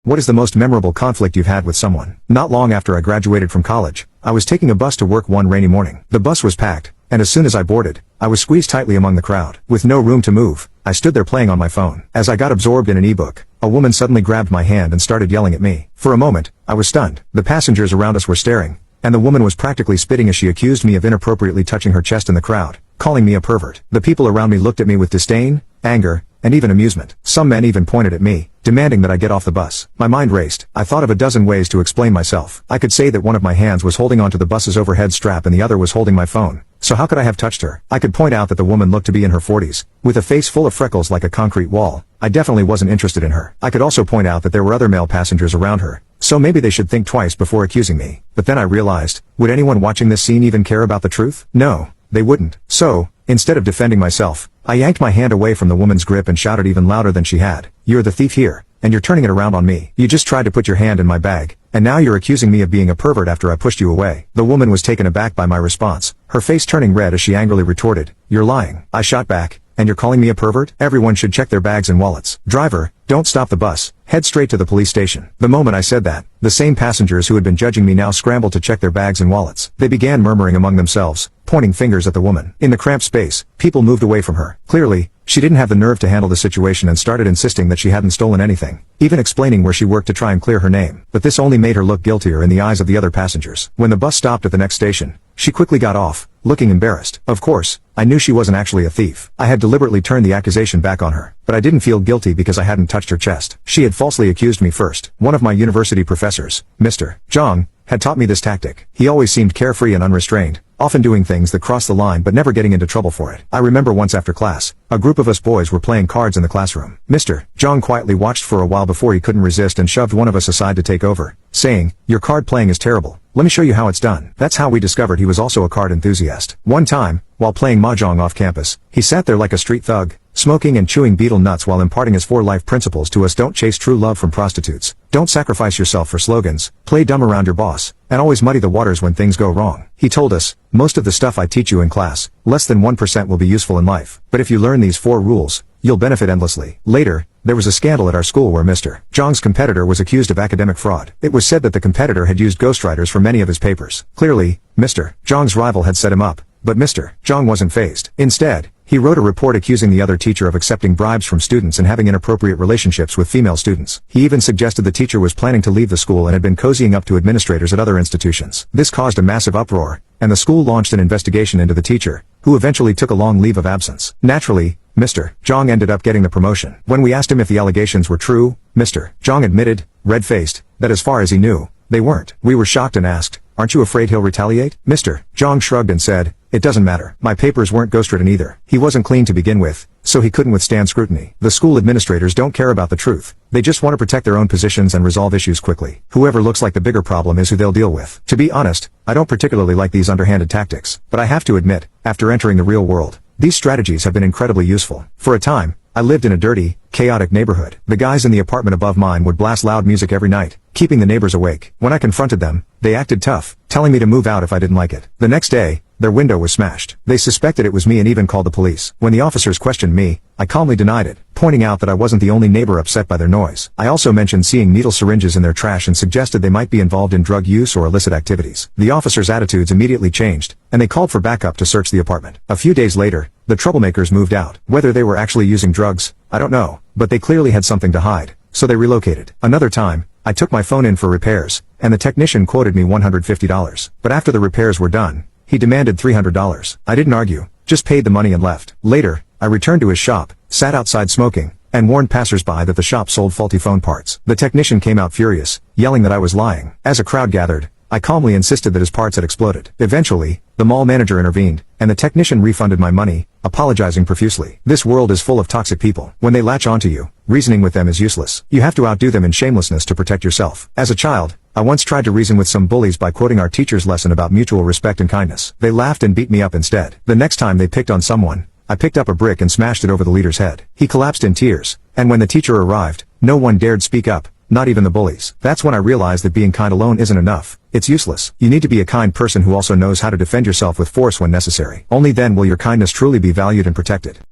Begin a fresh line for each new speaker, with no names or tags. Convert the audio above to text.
What is the most memorable conflict you've had with someone? Not long after I graduated from college, I was taking a bus to work one rainy morning. The bus was packed, and as soon as I boarded, I was squeezed tightly among the crowd. With no room to move, I stood there playing on my phone. As I got absorbed in an ebook, a woman suddenly grabbed my hand and started yelling at me. For a moment, I was stunned. The passengers around us were staring, and the woman was practically spitting as she accused me of inappropriately touching her chest in the crowd, calling me a pervert. The people around me looked at me with disdain, anger, and even amusement. Some men even pointed at me, demanding that I get off the bus. My mind raced. I thought of a dozen ways to explain myself. I could say that one of my hands was holding onto the bus's overhead strap and the other was holding my phone. So how could I have touched her? I could point out that the woman looked to be in her 40s, with a face full of freckles like a concrete wall. I definitely wasn't interested in her. I could also point out that there were other male passengers around her, so maybe they should think twice before accusing me. But then I realized, would anyone watching this scene even care about the truth? No, they wouldn't. So, instead of defending myself, I yanked my hand away from the woman's grip and shouted even louder than she had. "You're the thief here, and you're turning it around on me. You just tried to put your hand in my bag, and now you're accusing me of being a pervert after I pushed you away." The woman was taken aback by my response, her face turning red as she angrily retorted, "You're lying." I shot back, "And you're calling me a pervert? Everyone should check their bags and wallets. Driver, don't stop the bus. Head straight to the police station." The moment I said that, the same passengers who had been judging me now scrambled to check their bags and wallets. They began murmuring among themselves, pointing fingers at the woman. In the cramped space, people moved away from her. Clearly, she didn't have the nerve to handle the situation and started insisting that she hadn't stolen anything, even explaining where she worked to try and clear her name. But this only made her look guiltier in the eyes of the other passengers. When the bus stopped at the next station, she quickly got off, looking embarrassed. Of course, I knew she wasn't actually a thief. I had deliberately turned the accusation back on her, but I didn't feel guilty because I hadn't touched her chest. She had falsely accused me first. One of my university professors, Mr. Zhang, had taught me this tactic. He always seemed carefree and unrestrained, often doing things that crossed the line but never getting into trouble for it. I remember once after class, a group of us boys were playing cards in the classroom. Mr. Zhang quietly watched for a while before he couldn't resist and shoved one of us aside to take over, saying, "Your card playing is terrible. Let me show you how it's done." That's how we discovered he was also a card enthusiast. One time, while playing mahjong off campus, he sat there like a street thug, smoking and chewing betel nuts while imparting his 4 life principles to us. Don't chase true love from prostitutes. Don't sacrifice yourself for slogans. Play dumb around your boss. And always muddy the waters when things go wrong. He told us, most of the stuff I teach you in class, less than 1% will be useful in life. But if you learn these 4 rules, you'll benefit endlessly. Later, there was a scandal at our school where Mr. Zhang's competitor was accused of academic fraud. It was said that the competitor had used ghostwriters for many of his papers. Clearly, Mr. Zhang's rival had set him up, but Mr. Zhang wasn't fazed. Instead, he wrote a report accusing the other teacher of accepting bribes from students and having inappropriate relationships with female students. He even suggested the teacher was planning to leave the school and had been cozying up to administrators at other institutions. This caused a massive uproar, and the school launched an investigation into the teacher, who eventually took a long leave of absence. Naturally, Mr. Zhang ended up getting the promotion. When we asked him if the allegations were true, Mr. Zhang admitted, red-faced, that as far as he knew, they weren't. We were shocked and asked, "Aren't you afraid he'll retaliate?" Mr. Zhang shrugged and said, "It doesn't matter. My papers weren't ghostwritten either. He wasn't clean to begin with, so he couldn't withstand scrutiny." The school administrators don't care about the truth. They just want to protect their own positions and resolve issues quickly. Whoever looks like the bigger problem is who they'll deal with. To be honest, I don't particularly like these underhanded tactics, but I have to admit, after entering the real world, these strategies have been incredibly useful. For a time, I lived in a dirty, chaotic neighborhood. The guys in the apartment above mine would blast loud music every night, keeping the neighbors awake. When I confronted them, they acted tough, telling me to move out if I didn't like it. The next day, their window was smashed. They suspected it was me and even called the police. When the officers questioned me, I calmly denied it, pointing out that I wasn't the only neighbor upset by their noise. I also mentioned seeing needle syringes in their trash and suggested they might be involved in drug use or illicit activities. The officers' attitudes immediately changed, and they called for backup to search the apartment. A few days later, the troublemakers moved out. Whether they were actually using drugs, I don't know, but they clearly had something to hide, so they relocated. Another time, I took my phone in for repairs, and the technician quoted me $150. But after the repairs were done, he demanded $300. I didn't argue, just paid the money and left. Later, I returned to his shop, sat outside smoking, and warned passersby that the shop sold faulty phone parts. The technician came out furious, yelling that I was lying. As a crowd gathered, I calmly insisted that his parts had exploded. Eventually, the mall manager intervened, and the technician refunded my money, apologizing profusely. This world is full of toxic people. When they latch onto you, reasoning with them is useless. You have to outdo them in shamelessness to protect yourself. As a child, I once tried to reason with some bullies by quoting our teacher's lesson about mutual respect and kindness. They laughed and beat me up instead. The next time they picked on someone, I picked up a brick and smashed it over the leader's head. He collapsed in tears, and when the teacher arrived, no one dared speak up, not even the bullies. That's when I realized that being kind alone isn't enough. It's useless. You need to be a kind person who also knows how to defend yourself with force when necessary. Only then will your kindness truly be valued and protected.